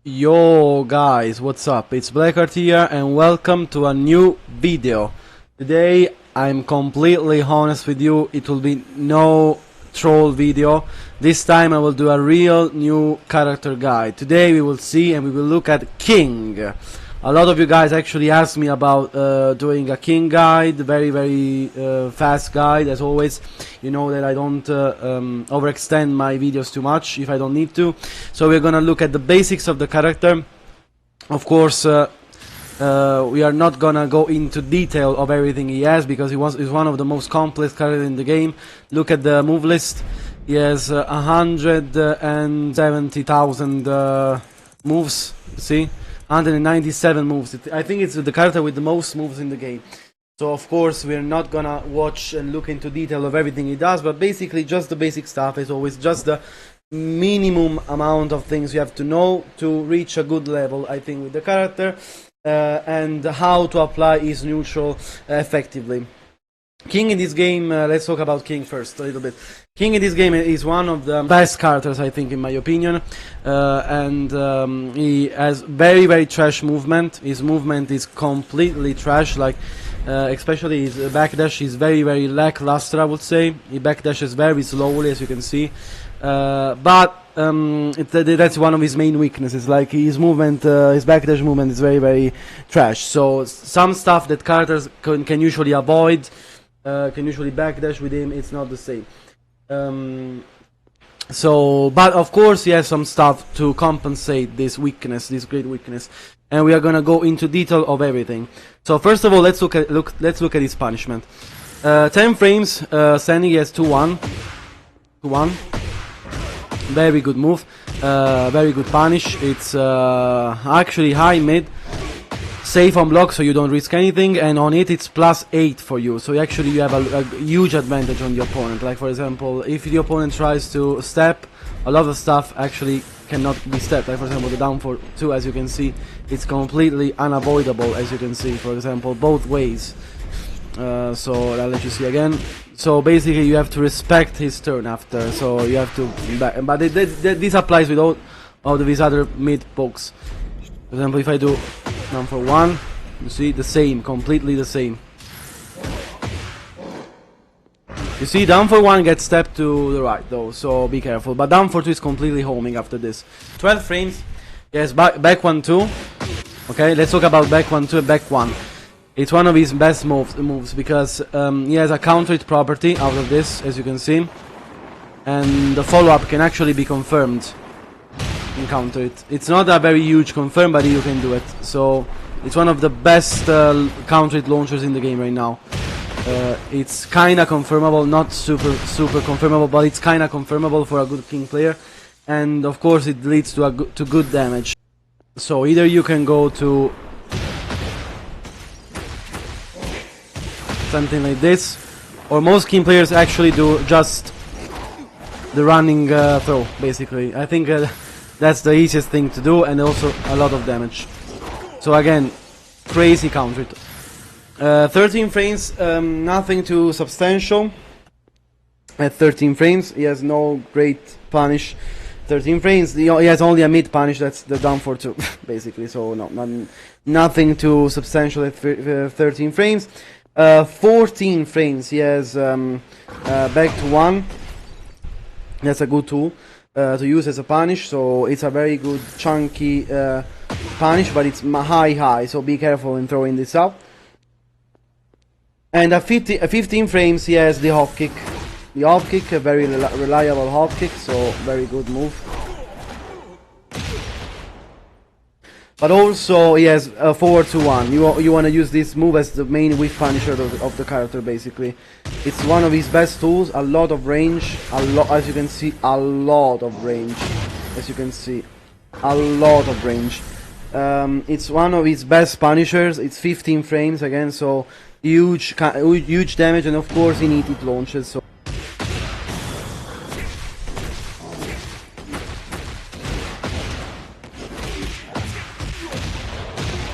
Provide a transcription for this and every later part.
Yo guys, what's up? It's Blackheart here and welcome to a new video. Today I'm completely honest with you, it will be no troll video. This time I will do a real new character guide. Today we will see and we will look at King. A lot of you guys actually asked me about doing a King guide, very fast guide. As always, you know that I don't overextend my videos too much if I don't need to. So we're gonna look at the basics of the character. Of course, we are not gonna go into detail of everything he has because he's one of the most complex characters in the game. Look at the move list. He has 170,000 moves. See? 197 moves. I think it's the character with the most moves in the game. So of course we're not gonna watch and look into detail of everything he does, but basically just the basic stuff is always just the minimum amount of things you have to know to reach a good level, I think, with the character, and how to apply his neutral effectively. King in this game, let's talk about King first a little bit. King in this game is one of the best characters, I think, in my opinion, and he has very trash movement. His movement is completely trash, like especially his backdash is very lackluster, I would say. He backdashes very slowly, as you can see, but that's one of his main weaknesses. Like his movement, his backdash movement is very trash. So some stuff that characters can usually avoid. Can usually backdash with him, it's not the same. But of course he has some stuff to compensate this weakness, this great weakness, and we are gonna go into detail of everything. So first of all, let's look at his punishment. 10 frames, standing, he has 2-1, very good move, very good punish. It's actually high mid. Safe on block, so you don't risk anything, and on it's +8 for you. So actually you have a huge advantage on the opponent. Like for example, if the opponent tries to step, a lot of stuff actually cannot be stepped. Like for example, the down for 2, as you can see, it's completely unavoidable, as you can see, for example, both ways. So I'll let you see again. So basically you have to respect his turn after, so you have to back. But this applies with all of these other mid pokes. For example, if I do down for 1, you see the same, completely the same. You see, down for 1 gets stepped to the right though, so be careful. But down for 2 is completely homing after this. 12 frames, yes, back 1 2. Okay, let's talk about back 1 2 and back 1. It's one of his best moves because he has a counter hit property out of this, as you can see, and the follow-up can actually be confirmed. Counter it. It's not a very huge confirm, but you can do it. So it's one of the best counter hit launchers in the game right now. It's kinda confirmable, not super confirmable, but it's kinda confirmable for a good King player, and of course it leads to good damage. So either you can go to something like this, or most King players actually do just the running throw. Basically, I think. That's the easiest thing to do, and also a lot of damage. So again, crazy counter hit. 13 frames, nothing too substantial. At 13 frames, he has no great punish. 13 frames, he has only a mid punish, that's the down for 2, basically. So nothing too substantial at 13 frames. 14 frames, he has back to 1. That's a good tool to use as a punish, so it's a very good chunky punish, but it's high, so be careful in throwing this out. And at 15 frames he has the hop kick. The hop kick, a very reliable hop kick, so very good move. But also he has a forward to 1. You want to use this move as the main whiff punisher of the character, basically. It's one of his best tools, a lot of range, as you can see, a lot of range. As you can see, a lot of range. It's one of his best punishers. It's 15 frames again, so huge damage, and of course he needs it launches.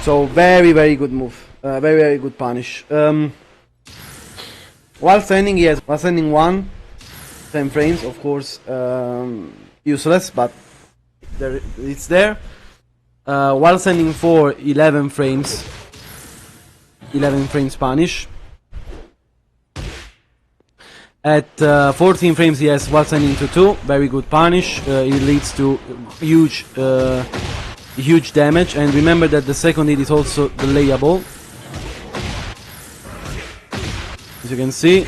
So very good move, very good punish. While standing, yes, while standing 1, 10 frames, of course, useless, but it's there. while standing for 11 frames. 11 frames punish. At 14 frames he has while standing to 2, very good punish. It leads to huge damage, and remember that the second hit is also delayable. As you can see,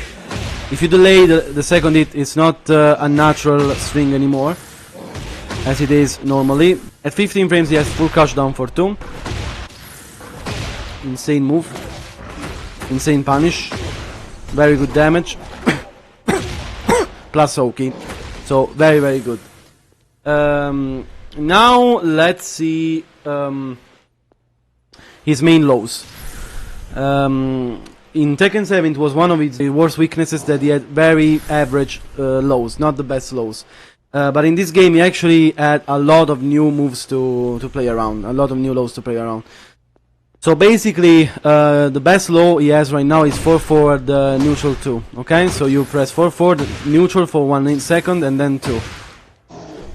if you delay the second hit, it's not a natural swing anymore, as it is normally. At 15 frames he has full crush down for 2. Insane move. Insane punish. Very good damage. Plus Oki. So very, very good. Now let's see his main lows. In Tekken 7 it was one of its worst weaknesses that he had very average lows, not the best lows. But in this game he actually had a lot of new moves to play around, a lot of new lows to play around. So basically the best low he has right now is 4 forward neutral 2. Okay, so you press 4 forward neutral for 1 second and then 2.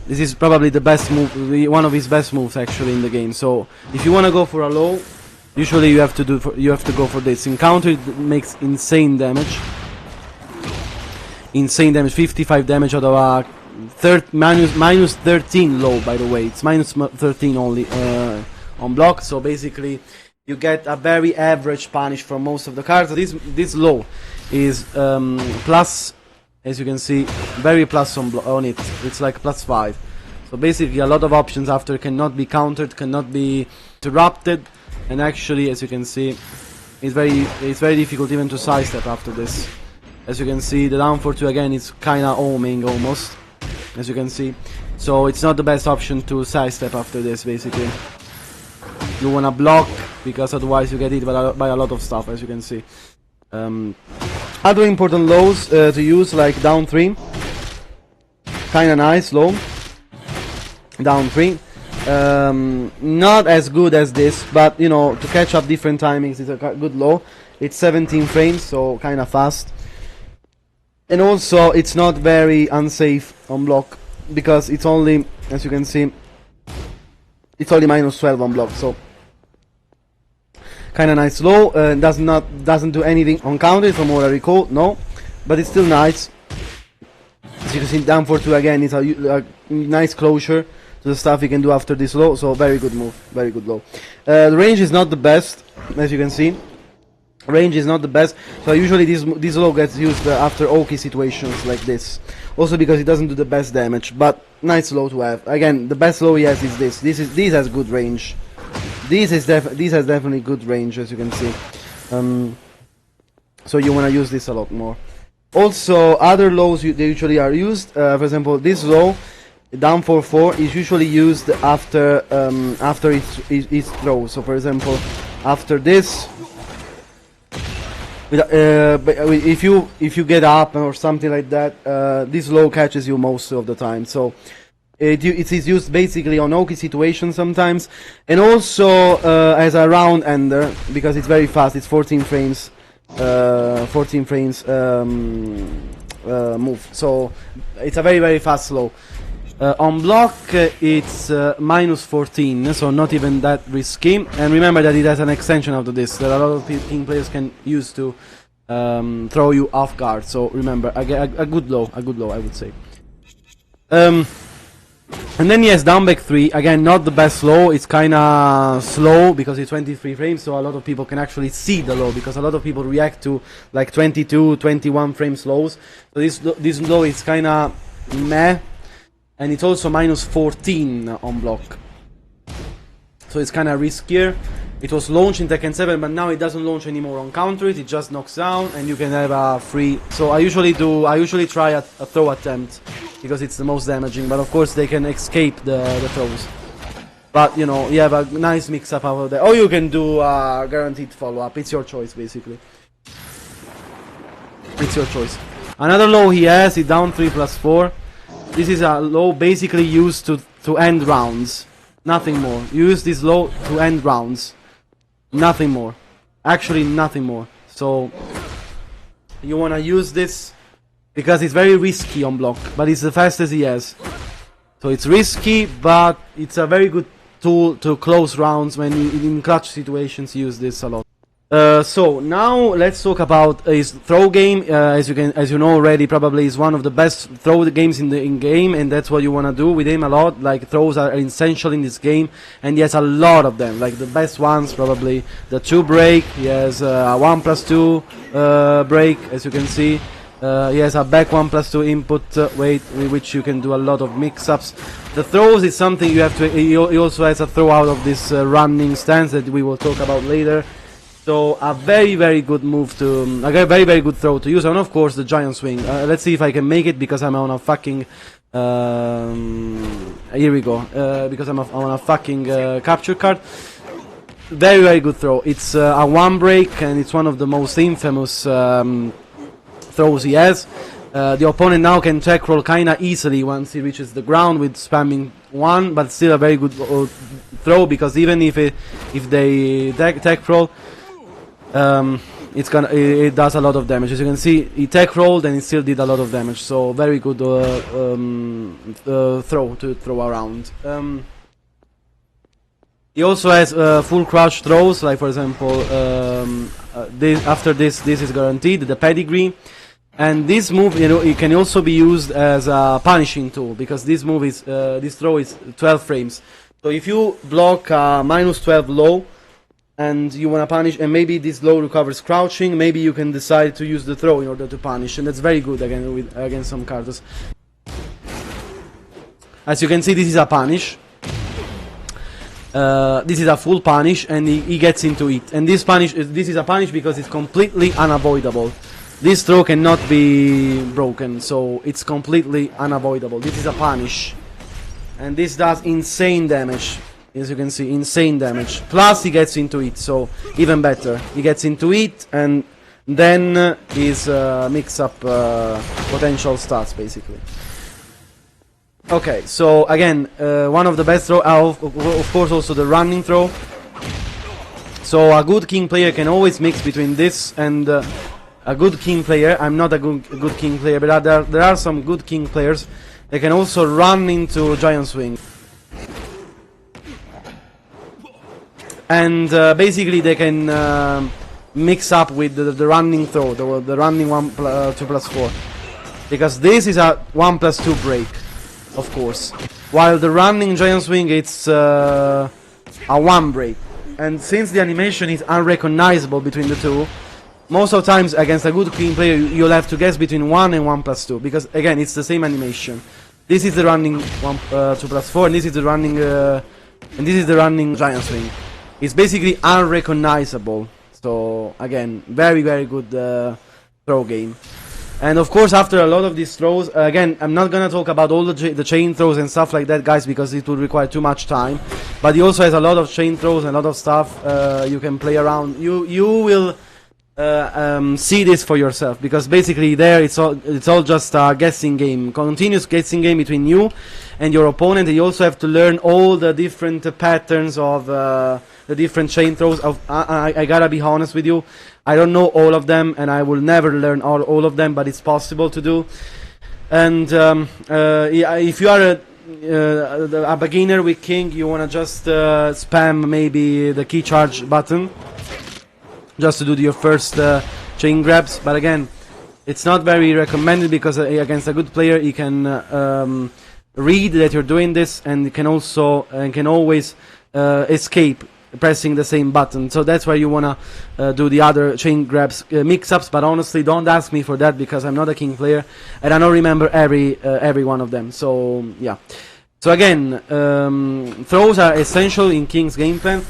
This is probably the best move, one of his best moves actually in the game. So if you want to go for a low, usually you have to go for this. In counter it makes insane damage. Insane damage, 55 damage out of a minus 13 low, by the way. It's minus 13 only on block. So basically you get a very average punish from most of the cards. This low is plus, as you can see, very plus on it. It's like plus 5. So basically a lot of options after cannot be countered, cannot be interrupted, and actually, as you can see, it's very difficult even to sidestep after this. As you can see, the down for 2 again is kinda homing almost, as you can see. So it's not the best option to sidestep after this, basically. You wanna block, because otherwise you get hit by a lot of stuff, as you can see. Other important lows to use, like down 3. Kinda nice low. Down 3. Not as good as this, but you know, to catch up different timings is a good low. It's 17 frames, so kinda fast. And also it's not very unsafe on block, because it's only, as you can see, it's only minus 12 on block, so kinda nice low. Doesn't do anything on counter from what I recall, no, but it's still nice. As you can see, down for 2 again is a nice closure to the stuff you can do after this low, so very good move, very good low. The range is not the best, as you can see. Range is not the best, so usually this low gets used after Oki situations like this. Also because it doesn't do the best damage, but nice low to have. Again, the best low he has is this. This has good range. This has definitely good range, as you can see. So you wanna use this a lot more. Also, other lows they usually are used. For example, this low, down for 4, is usually used after its throw. So for example, after this, if you get up or something like that, this low catches you most of the time. So it is used basically on Oki situations sometimes, and also as a round ender, because it's very fast. It's 14 frames. 14 frames move. So it's a very, very fast low. On block it's minus 14, so not even that risky. And remember that it has an extension after this that a lot of King players can use to throw you off guard. So remember, a good low, I would say. And then yes, down back 3, again not the best low. It's kinda slow because it's 23 frames, so a lot of people can actually see the low, because a lot of people react to like 22, 21 frames lows. So this low is kinda meh. And it's also minus 14 on block. So it's kind of riskier. It was launched in Tekken 7, but now it doesn't launch anymore on counter. It just knocks down, and you can have a free. So I usually try a throw attempt, because it's the most damaging. But of course they can escape the throws. But you know, you have a nice mix up over there. Or you can do a guaranteed follow up. It's your choice, basically. It's your choice. Another low he has is down 3 plus 4. This is a low basically used to end rounds. Nothing more. You use this low to end rounds. Nothing more. Actually, nothing more. So you wanna use this because it's very risky on block, but it's the fastest he has. So it's risky, but it's a very good tool to close rounds when in clutch situations. Use this a lot. So now let's talk about his throw game. As you know already, probably is one of the best throw games in game, and that's what you wanna do with him a lot. Like throws are essential in this game, and he has a lot of them. Like the best ones, probably the 2 break. He has a 1+2 break, as you can see. He has a back 1+2 input weight, with which you can do a lot of mix-ups. The throws is something you have to. He also has a throw out of this running stance that we will talk about later. So a very good move to, a very good throw to use, and of course the giant swing. Let's see if I can make it because I'm on a fucking. Here we go. Because I'm on a fucking capture card. Very good throw. It's a 1 break, and it's one of the most infamous throws he has. The opponent now can tech roll kinda easily once he reaches the ground with spamming 1, but still a very good throw, because even if they tech roll. It does a lot of damage. As you can see, he tech rolled and it still did a lot of damage. So very good throw to throw around. He also has full crush throws, like for example, after this is guaranteed, the pedigree. And this move, it can also be used as a punishing tool, because this move is this throw is 12 frames. So if you block -12 low, and you want to punish, and maybe this low recovers crouching, maybe you can decide to use the throw in order to punish, and that's very good against some cards. As you can see, this is a punish. This is a full punish, and he gets into it. And this is a punish because it's completely unavoidable. This throw cannot be broken, so it's completely unavoidable. This is a punish, and this does insane damage. As you can see, insane damage. Plus he gets into it, so even better. He gets into it, and then his mix-up potential starts, basically. Okay, so again, one of the best throw, of course also the running throw. So a good king player can always mix between this and a good king player. I'm not a good king player, but there are some good king players. They can also run into giant swing. And basically they can mix up with the running throw, the running 2+4, because this is a 1+2 break, of course, while the running giant swing it's a 1 break. And since the animation is unrecognizable between the two, most of the times against a good king player you'll have to guess between 1 and 1+2, because again it's the same animation. This is the running 2+4, and this is the running giant swing. It's basically unrecognizable. So again, very good throw game. And of course, after a lot of these throws, again, I'm not gonna talk about all the chain throws and stuff like that, guys, because it would require too much time. But he also has a lot of chain throws and a lot of stuff you can play around. You will see this for yourself, because basically there it's all just a guessing game, continuous guessing game between you and your opponent. And you also have to learn all the different patterns of the different chain throws. I gotta be honest with you, I don't know all of them, and I will never learn all of them, but it's possible to do. And if you are a beginner with king, you wanna just spam maybe the key charge button just to do your first chain grabs. But again, it's not very recommended, because against a good player he can read that you're doing this, and can always escape pressing the same button. So that's why you wanna do the other chain grabs mix-ups. But honestly, don't ask me for that, because I'm not a king player and I don't remember every one of them. So yeah. So again, throws are essential in king's game plan,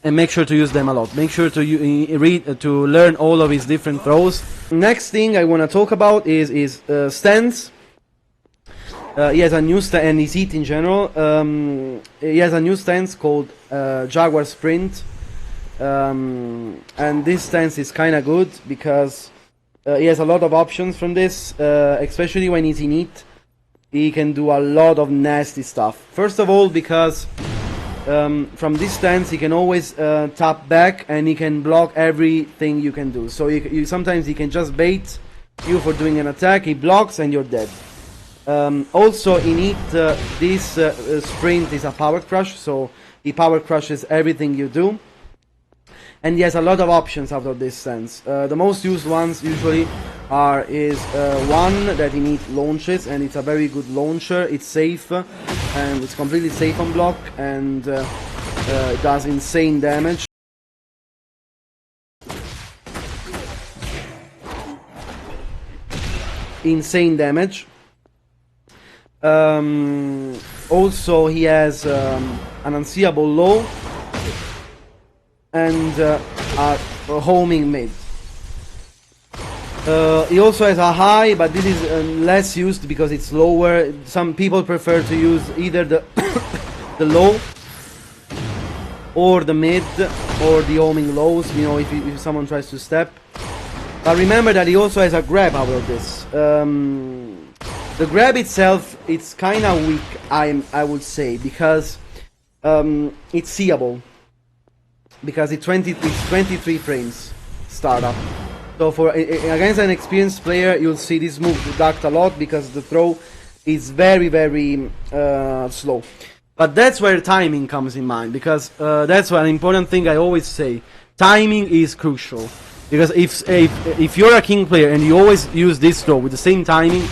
and make sure to use them a lot. Make sure to to learn all of his different throws. Next thing I want to talk about is stance. He has a new stance, and his heat in general. He has a new stance called Jaguar Sprint, and this stance is kind of good because he has a lot of options from this, especially when he's in heat. He can do a lot of nasty stuff. First of all, because from this stance he can always tap back, and he can block everything you can do. So sometimes he can just bait you for doing an attack, he blocks and you're dead. Also in it, this sprint is a power crush, so he power crushes everything you do. And he has a lot of options out of this sense. The most used ones usually is one that he needs launches, and it's a very good launcher. It's safe, and it's completely safe on block, and it does insane damage. Insane damage. Also, he has an unseeable low and a homing mid. He also has a high, but this is less used because it's lower. Some people prefer to use either the the low or the mid or the homing lows, you know, if someone tries to step. But remember that he also has a grab out of this. The grab itself, it's kind of weak, I would say, because it's seeable. Because it's 23 frames startup. So for against an experienced player, you'll see this move deduct a lot because the throw is very slow. But that's where timing comes in mind, because that's an important thing I always say. Timing is crucial. Because if you're a king player and you always use this throw with the same timing,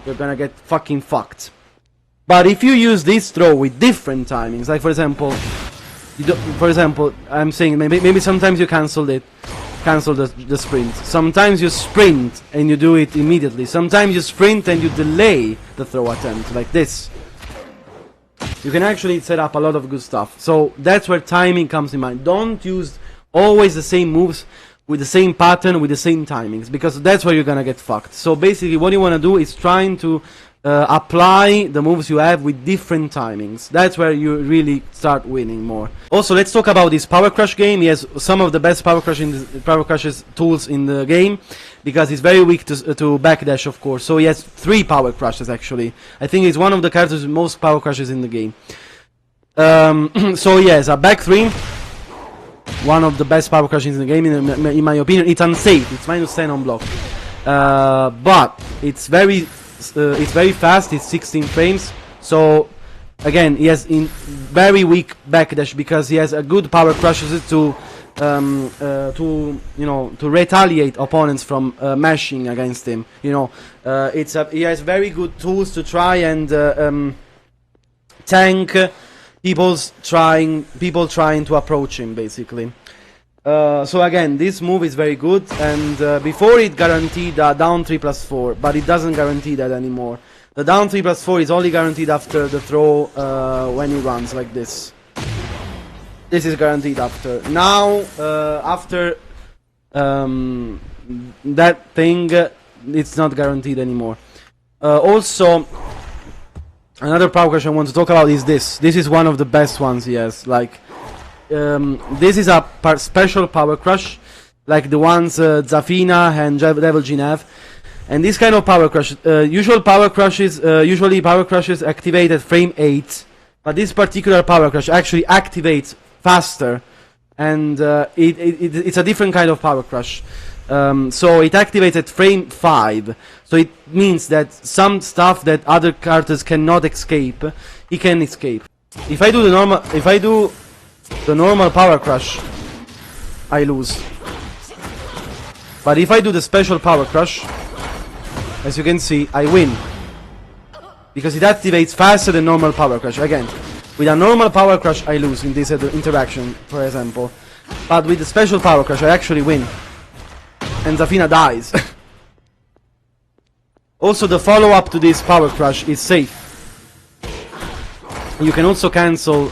you're gonna get fucking fucked. But if you use this throw with different timings, like for example, I'm saying maybe sometimes you cancel the sprint. Sometimes you sprint and you do it immediately. Sometimes you sprint and you delay the throw attempt, like this. You can actually set up a lot of good stuff. So that's where timing comes in mind. Don't use always the same moves with the same pattern, with the same timings, because that's where you're gonna get fucked. So basically what you wanna do is trying to apply the moves you have with different timings. That's where you really start winning more. Also, let's talk about this power crush game. He has some of the best power crushes tools in the game, because he's very weak to backdash, of course. So he has 3 power crushes actually. I think he's one of the characters with most power crushes in the game. So he has a back 3. One of the best power crushes in the game, in my opinion. It's unsafe. It's -10 on block, but it's very fast. It's 16 frames. So again, he has very weak backdash because he has a good power crushes to retaliate opponents from mashing against him. You know, he has very good tools to try and tank people trying to approach him, basically. So again, this move is very good, and before it guaranteed a down 3+4, but it doesn't guarantee that anymore. The down 3+4 is only guaranteed after the throw when he runs like this. This is guaranteed after. Now, after that thing, it's not guaranteed anymore. Also, another power crush I want to talk about is this. This is one of the best ones he has. Like, this is a special power crush, like the ones Zafina and Devil Jin have. And this kind of power crush, usually power crushes activate at frame 8, but this particular power crush actually activates faster, and it's a different kind of power crush. So it activates at frame 5, so it means that some stuff that other characters cannot escape, he can escape. If I do the normal power crush, I lose. But if I do the special power crush, as you can see, I win, because it activates faster than normal power crush. Again, with a normal power crush I lose in this interaction, for example, but with the special power crush I actually win. And Zafina dies. Also, the follow-up to this power crush is safe. You can also cancel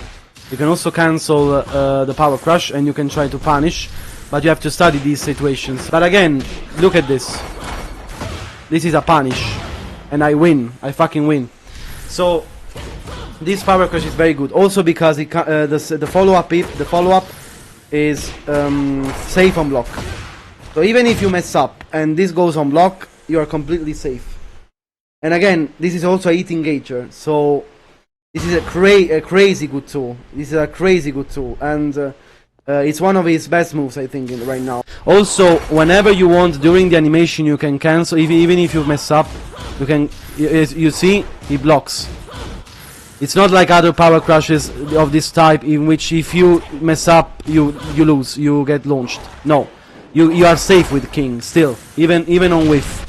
the power crush, and you can try to punish, but you have to study these situations. But again, look at this. This is a punish, and I win. I fucking win. So this power crush is very good. Also because the follow-up is safe on block. So even if you mess up and this goes on block, you are completely safe. And again, this is also a hit engager, so this is a crazy good tool. This is a crazy good tool, and it's one of his best moves, I think, right now. Also, whenever you want during the animation, you can cancel, even if you mess up, you see, he blocks. It's not like other power crushes of this type, in which if you mess up, you lose, you get launched. No, you are safe with king still, even on whiff.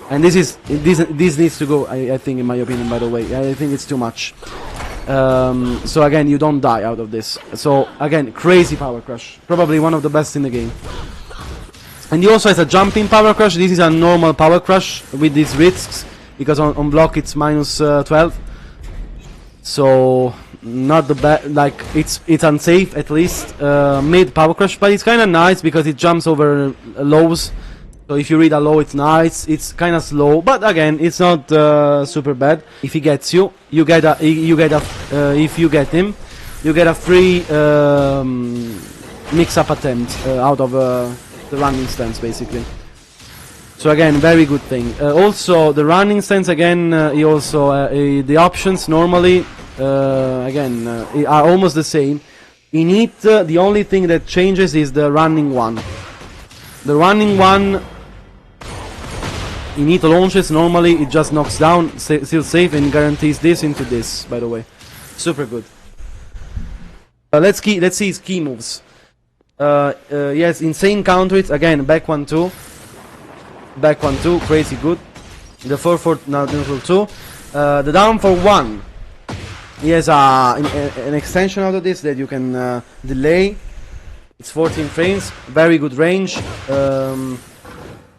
And this needs to go. I think, in my opinion, by the way, I think it's too much. So again, you don't die out of this. So again, crazy power crush, probably one of the best in the game. And he also has a jumping power crush. This is a normal power crush with these risks, because on block it's minus 12. So not the best. Like it's unsafe at least. Mid power crush, but it's kind of nice because it jumps over lows. So if you read a low, it's nice. It's kind of slow, but again, it's not super bad. If he gets you, you get a if you get him, you get a free mix-up attempt out of the running stance, basically. So again, very good thing. Also, the running stance again. He also the options normally again are almost the same. In it, the only thing that changes is the running one. The running one, in it launches, normally it just knocks down, still safe, and guarantees this into this, by the way. Super good. Let's see his key moves. Yes, insane counter hits, again, back 1-2. Back 1-2, crazy good. The 4-4, now neutral 2. The down for 1. He has an extension out of this that you can delay. It's 14 frames, very good range,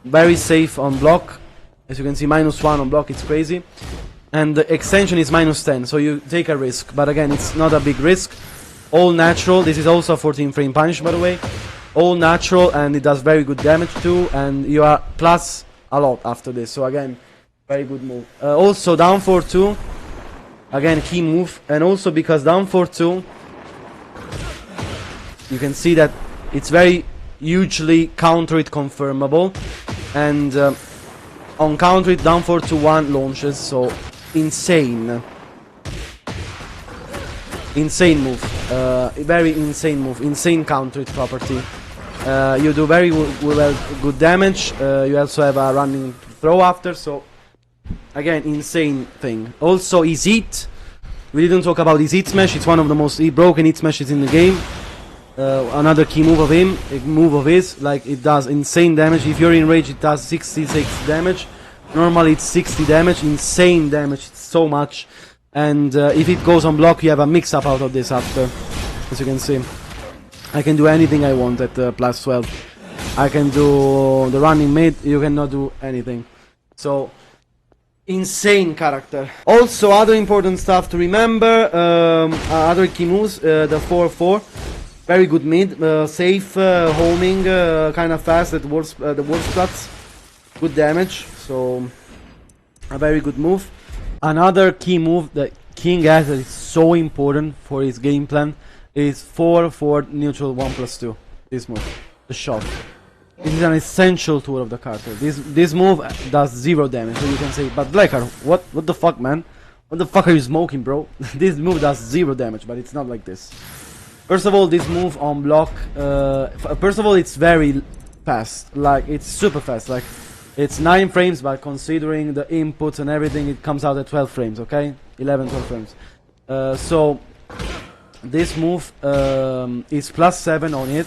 very safe on block. As you can see, -1 on block, it's crazy. And the extension is -10, so you take a risk. But again, it's not a big risk. All natural, this is also a 14 frame punish, by the way. All natural, and it does very good damage too, and you are plus a lot after this. So again, very good move. Also down 4-2, again key move, and also because down 4-2, you can see that it's very hugely counter it confirmable, and on counter it down 4-1 launches, so insane move, very insane move, insane counter it property. You do very good damage. You also have a running throw after, so again insane thing. Also his hit, we didn't talk about his hit smash. It's one of the most broken hit smashes in the game. Another key move of his, like it does insane damage. If you're in rage, it does 66 damage. Normally it's 60 damage, insane damage, it's so much. And if it goes on block, you have a mix-up out of this after, as you can see. I can do anything I want at plus 12. I can do the running mid, you cannot do anything. So, insane character. Also, other important stuff to remember, other key moves, the 4-4. Very good mid, safe, homing, kind of fast at the wall splats. Good damage, so a very good move. Another key move that King has that is so important for his game plan is 4-4 neutral 1+2. This move, the shot. This is an essential tool of the character. This move does 0 damage, so you can say, but Blackheart, what the fuck, man? What the fuck are you smoking, bro? This move does 0 damage, but it's not like this. First of all, this move on block, first of all, it's very fast, like, it's super fast, like, it's 9 frames, but considering the inputs and everything, it comes out at 12 frames, okay? 11, 12 frames. So, this move is +7 on it,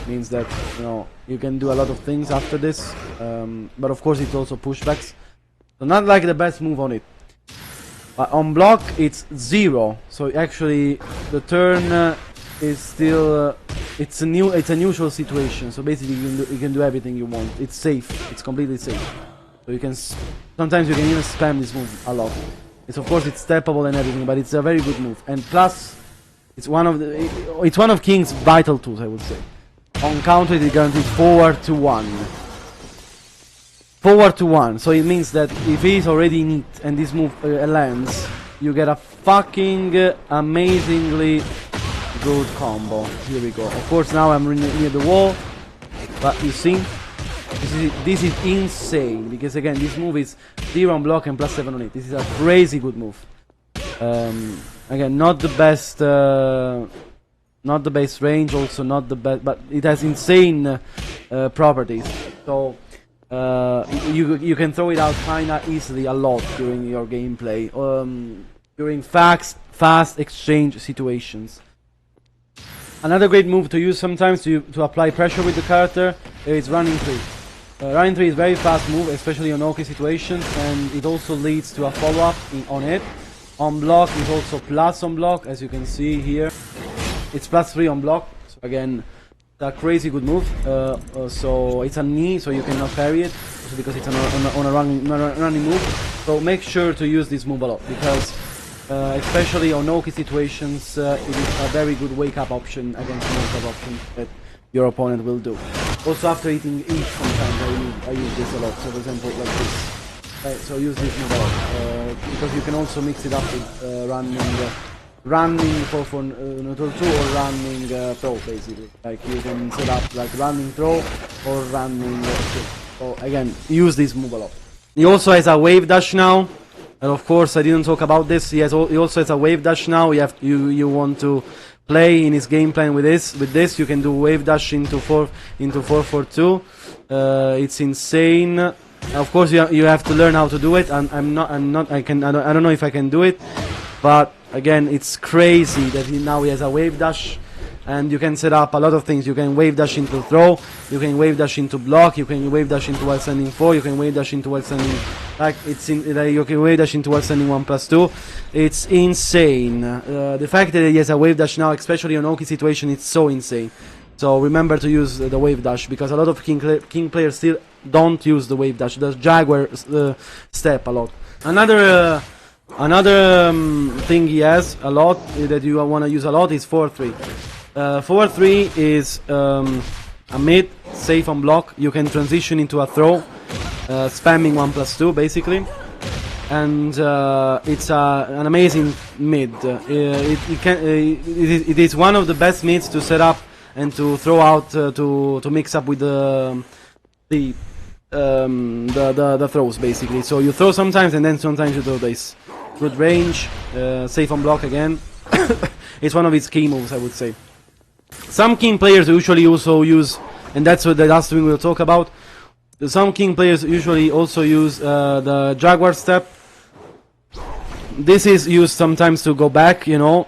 means that, you know, you can do a lot of things after this, but of course, it's also pushbacks. So, not like the best move on it. But on block, it's 0, so actually, the turn is still it's a neutral situation, so basically you can do everything you want. It's safe, it's completely safe, so you can sometimes you can even spam this move a lot. It's, of course, it's steppable and everything, but it's a very good move, and plus it's one of King's vital tools, I would say. On counter it guarantees forward to 1, so it means that if he's already in it and this move lands, you get a fucking amazingly good combo. Here we go. Of course, now I'm near the wall, but you see, this is insane, because again, this move is 0 on block and +7 on it. This is a crazy good move. Again, not the best range, also not the best, but it has insane properties. So you can throw it out kinda easily a lot during your gameplay, during fast exchange situations. Another great move to use sometimes to apply pressure with the character is running 3. Running 3 is very fast move, especially on OK situations, and it also leads to a follow-up on it. On block is also plus on block, as you can see here. It's +3 on block, so again, a crazy good move. So it's a knee, so you cannot parry it, also because it's on a running move. So make sure to use this move a lot, because especially on OK situations, it is a very good wake-up option against wake-up option that your opponent will do. Also after eating each, sometimes I use this a lot. So for example, like this. So use this move a lot, because you can also mix it up with running 4-4-2 or running throw, basically. Like you can set up like running throw or running so again, use this move a lot. He also has a Wavedash now, and of course I didn't talk about this. He also has a Wavedash now. You want to play in his game plan with this. You can do Wavedash into 4-4-2. It's insane. Of course you have to learn how to do it, and I don't know if I can do it, but again, it's crazy that now he has a Wavedash, and you can set up a lot of things. You can Wavedash into throw, you can Wavedash into block, you can Wavedash into while standing 4, you can Wavedash into while standing, you can Wavedash into while standing 1+2. It's insane. The fact that he has a Wavedash now, especially on OK situation, it's so insane. So remember to use the Wavedash, because a lot of King players still don't use the Wavedash. The Jaguar Step a lot. Another thing he has a lot that you want to use a lot is 4-3. 4-3 is a mid, safe on block. You can transition into a throw, spamming 1+2 basically, and it's an amazing mid. It is one of the best mids to set up and to throw out to mix up with the throws basically. So you throw sometimes and then sometimes you throw this. Good range, safe on block again. It's one of its key moves, I would say. Some King players usually also use, and that's what the last thing we'll talk about. Some King players usually also use the Jaguar Step. This is used sometimes to go back, you know,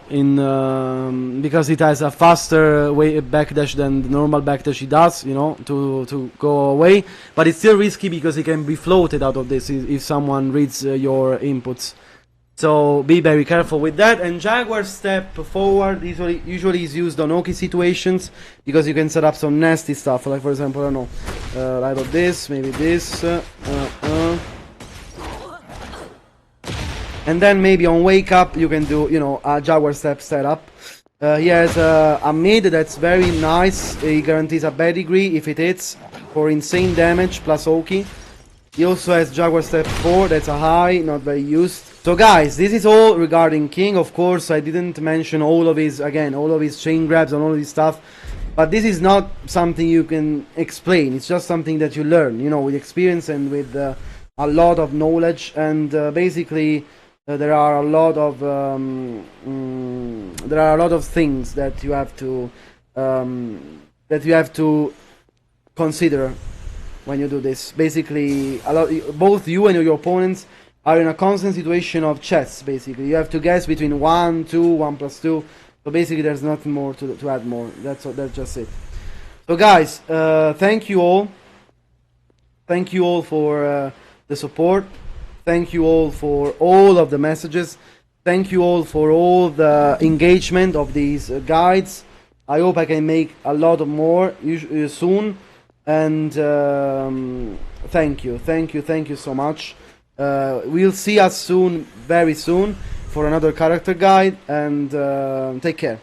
because it has a faster way backdash than the normal backdash it does, you know, to go away. But it's still risky because it can be floated out of this if someone reads your inputs. So be very careful with that. And Jaguar Step forward usually is used on OK situations, because you can set up some nasty stuff. Like for example, I don't know, either this, maybe this, and then maybe on wake up you can do, you know, a Jaguar Step setup. He has a mid that's very nice. He guarantees a pedigree if it hits for insane damage plus Oki. He also has Jaguar Step 4, that's a high, not very used. So guys, this is all regarding King. Of course, I didn't mention all of his chain grabs and all of his stuff, but this is not something you can explain. It's just something that you learn, you know, with experience and with a lot of knowledge. And basically, there are a lot of things that you have to consider when you do this. Basically, both you and your opponents are in a constant situation of chess. Basically, you have to guess between 1, 2, 1+2. So basically, there's nothing more to add more. That's just it. So guys, thank you all. Thank you all for the support. Thank you all for all of the messages. Thank you all for all the engagement of these guides. I hope I can make a lot more soon. And thank you so much. We'll see us soon, very soon, for another character guide. And take care.